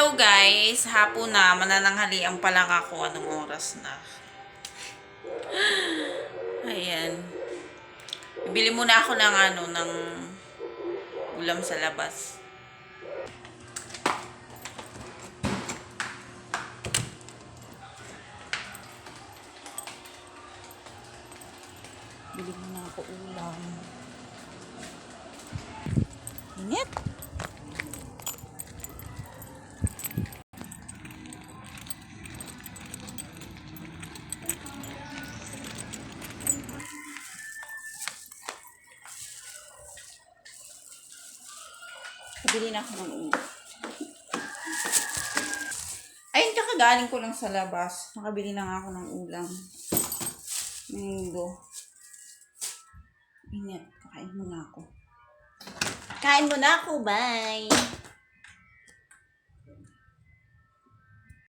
Hello guys, hapon na, manananghalian pa lang ako. Anong oras na? Ayan. Bili muna ako ng ulam sa labas. Bili muna ako ulam. Init. Bili na ako ng ulam. Ayun, kakagaling ko lang sa labas. Nakabili na nga ako ng ulam. Mango. Init. Kakain muna ako. Kain muna ako. Bye!